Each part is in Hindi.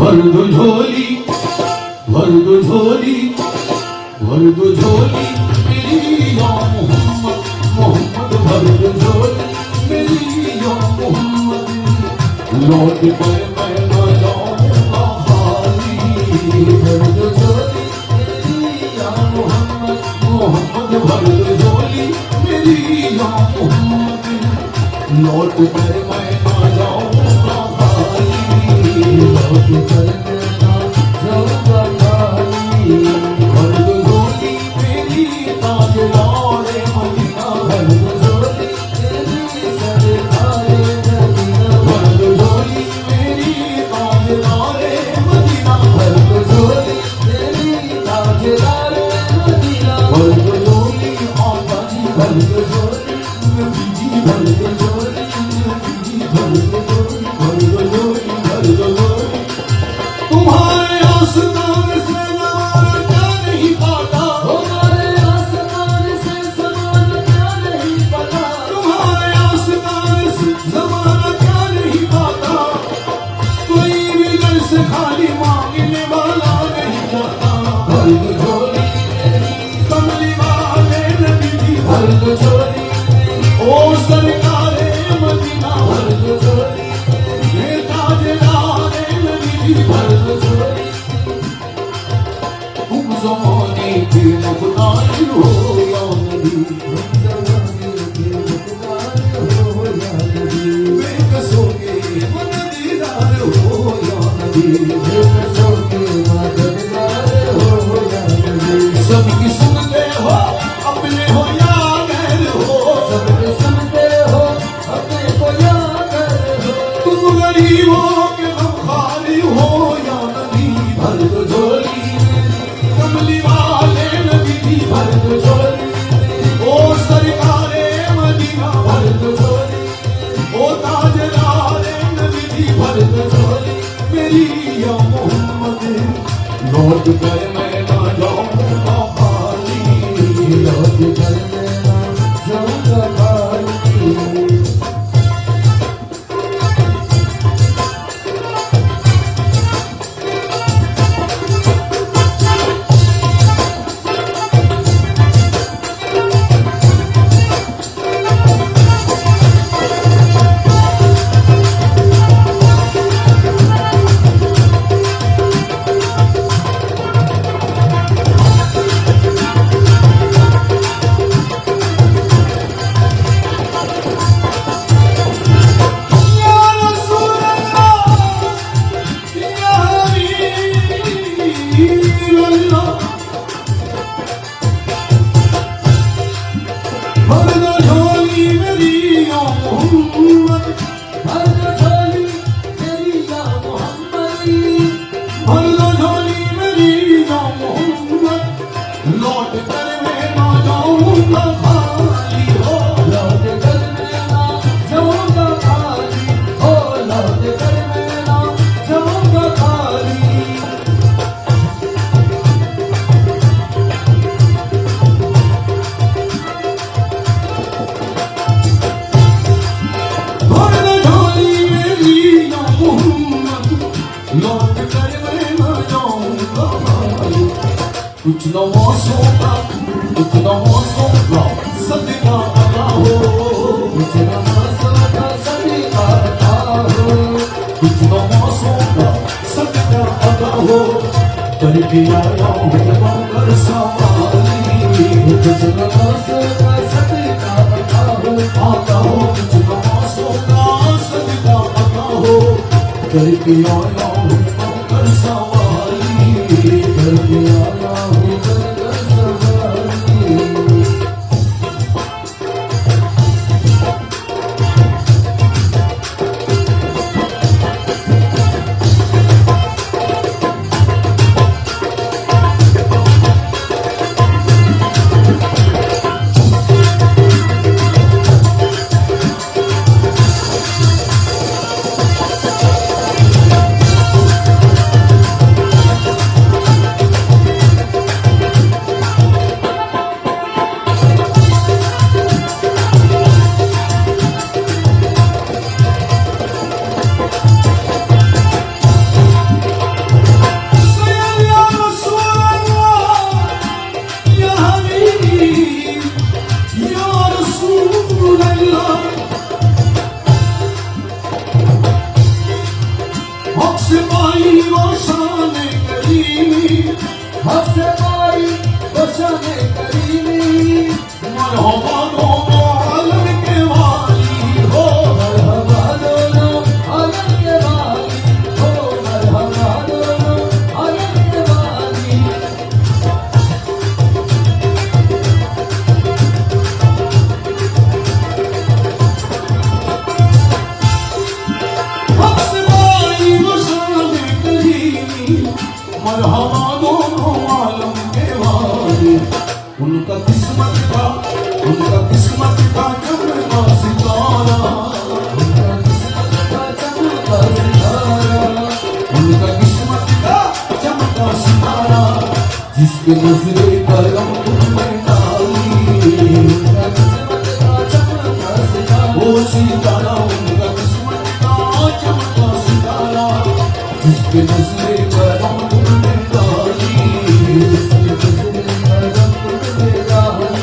भर दो झोली, भर दो झोली, भर दो झोली मेरी या मोहम्मद, मोहम्मद भर दो झोली मेरी या मोहम्मद। लौट कर मैं न जाऊंगा खाली, भर दो झोली मेरी या मोहम्मद, मोहम्मद भर दो झोली मेरी या मोहम्मद। लौट कर मैं न जाऊंगा खाली, लौट कर मैं न जाऊंगा खाली। भर दो झोली मेरी ताजदार मदीना, भर दो झोली मेरी सरदार मदीना, भर दो झोली मेरी ताजदार मदीना, भर दो झोली मेरी ताजदार मदीना, भर दो झोली आका जी, भर दो झोली बीजी, भर दो झोली बीजी, भर दो झोली, भर दो झोली, भर दो झोली। तुम्हारे आस्तान से जमाना क्या नहीं पाता, तुम्हारे आस्तान से जमाना क्या नहीं पाता, तुम्हारे आस्तान से जमाना क्या नहीं पाता। कोई भी घर से खाली मांगने वाला नहीं जाता। भर दो झोली मेरी कमली वाले नबी जी, भर दो झोली ओ सरकारे मदीना, भर दो झोली मेरे ताजदारे नबी जी, भर दो झोली। तुम ज़माने के मुख्तार हो या नबी, तुम ज़माने के मुख्तार हो या नबी, बेकसों के मददगार हो या नबी, बेकसों के मददगार हो या नबी। सबकी सुनते हो अपने हो या गैर हो, सबके सुनते हो अपने को या गैर हो। तुम गरीबों के गमखारी हो या नबी, भर दो झोली मेरी कमली वाले नबी जी, भर दो झोली ओ सरकारे मदीना, भर दो झोली ओ ताजदारे नबी जी, भर दो झोली मेरी या मोहम्मद। लौट कर मैं ना जाऊंगा खाली, लौट कर मैं ना जाऊंगा खाली। भर दो झोली मेरी या मोहम्मद, भर दो झोली मेरी या मोहम्मद, भर दो झोली मेरी या मोहम्मद। लौट कर मैं ना जाऊंगा खाली हो, लौट कर मैं ना जाऊंगा खाली हो, लौट कर मैं ना जाऊंगा खाली। लौट कर मैं न जाऊंगा खाली। कुछ नवाज़ों का, कुछ नवाज़ों का सदका अता हो, कुछ नवाज़ों का सदका अता हो, कुछ नवाज़ों का सदका अता हो। करके आया हूँ मंगर सवारी, कुछ नवाज़ों का सदका अता हो, आता हो कुछ नवाज़ों का सदका अता हो। करके आया हूँ मंगल सवारी, करके आया हूँ मंगल सवारी। शान करीमी हंसे भाई तो शान करीमी मरहबा दोनों आलम के वाली हो मरहबा दोनों आलम के वाली हो मरहबा दोनों आलम के वाली हंसबाई वो शान करीमी मरहबा दोनों आलम के वाली उनका किस्मत का चमका सितारा उनका किस्मत का चमका सितारा उनका किस्मत का चमका सितारा जिसके नजरे करम तुमने डाली उनका किस्मत का चमका सितारा वो सितारा उनका किस्मत का चमका सितारा जिसके नजरे करम तुमने डाली जिसके गुजरे करम तुमने डाली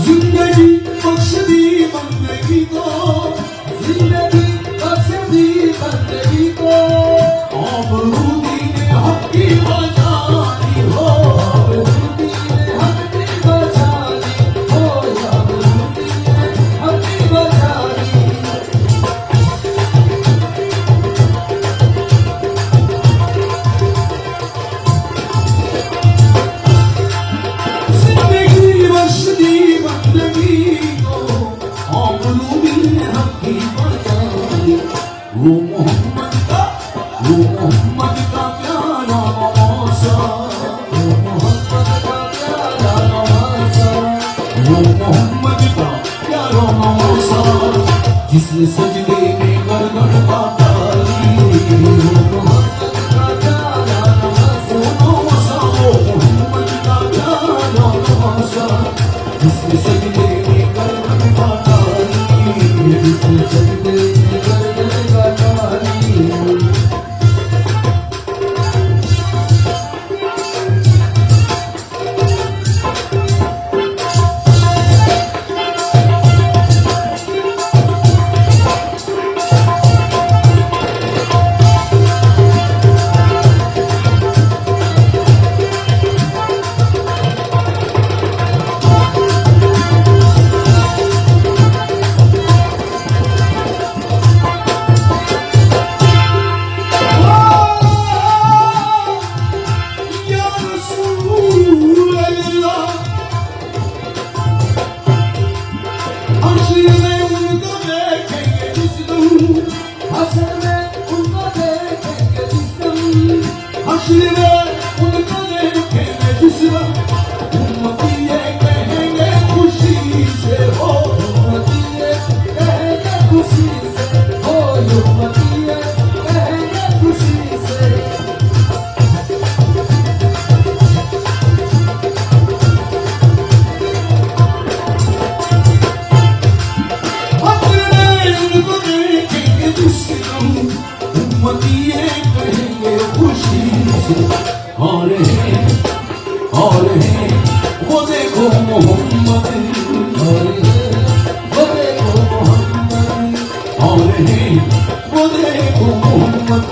जिंदगी बख्श दी बंदगी को जिंदगी बख्श दी बंदगी को आबरूदी ने हक की बजानी हो आबरूदी ने हक की बचानी हो आबरूदी ने हक की बचानी जिंदगी बख्श दी बंदगी को आबरूदी ने हक की बजानी वो मोहम्मद का प्यारा मौसा वो मोहम्मद का प्यारा नवासा वो मोहम्मद का प्यारा मौसा जिसने सजदे में गर्दन का डाली वो मोहम्मद का प्यारा नवासा वो मोहम्मद का प्यारा मौसा जिसने सजदे में गर्दन का डाली जिसने सजदे में गर्दन का डाली या रसूल अल्लाह हश्र में उनको देखेंगे जिस दिन हश्र में उनको देखेंगे जिस दिन हश्र में उनको देखेंगे जिस दिन उम्मती ये कहेंगे खुशी से हो उम्मतीए कहेंगे खुशी से हो उम्मतीए कहेंगे खुशी से हश्र में उनको देखेंगे जिस दिन उम्मती ये कहेंगे खुशी से और हैं वो देखो मोहम्मद और वो देखो मोहम्मद और हैं वो देखो मोहम्मद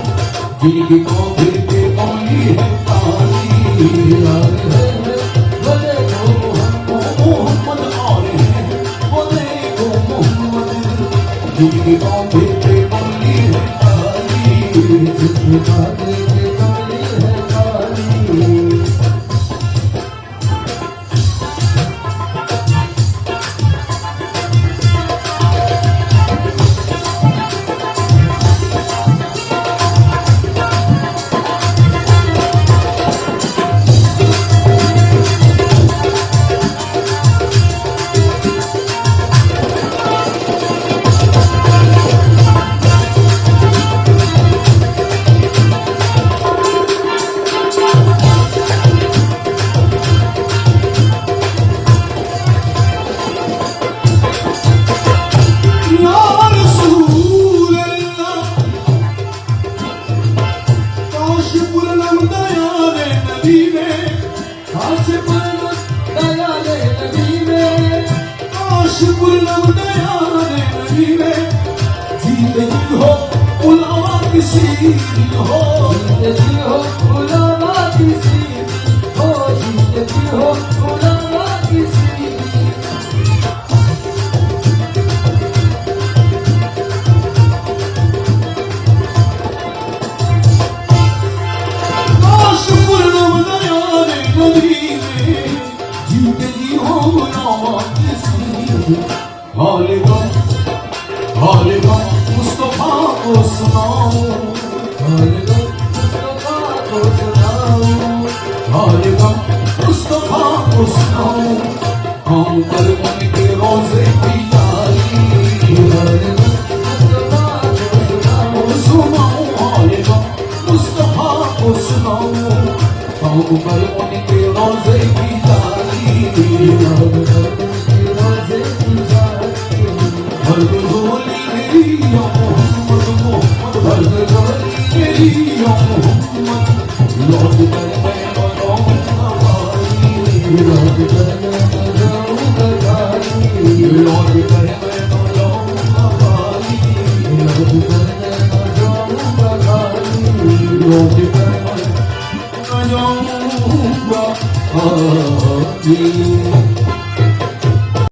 जिनकी कौफिर पे कौली है ताली और वो देखो मोहम्मद मोहम्मद और हैं वो देखो मोहम्मद जिनकी कौफिर पे कौली है ताली जिसके कांधे पे कमली है काली हो जीतती हो बुलावा किसी हो जीतती हो बुलावा किसी काश पूर्णम दया रे नदी में जीतती हो बुलावा किसी हालेगा मुस्तफा को सुनाओ हालेगा मुस्तफा को सुनाओ हालेगा मुस्तफा को सुनाओ हम पर उनके रोजे की यारी हालेगा मुस्तफा को सुनाओ सुनाओ हालेगा मुस्तफा को सुनाओ हम पर उनके रोजे की यारी भर्द झोली मेरी या मोहम्मद मोहम्मद भर्द झोली मेरी या मोहम्मद लौट कर मैं बनाऊंगा भाई लौट कर मैं जाऊंगा भाई लौट कर मैं बनाऊंगा भाई लौट कर मैं जाऊंगा भाई लौट कर मैं बनाऊंगा भाई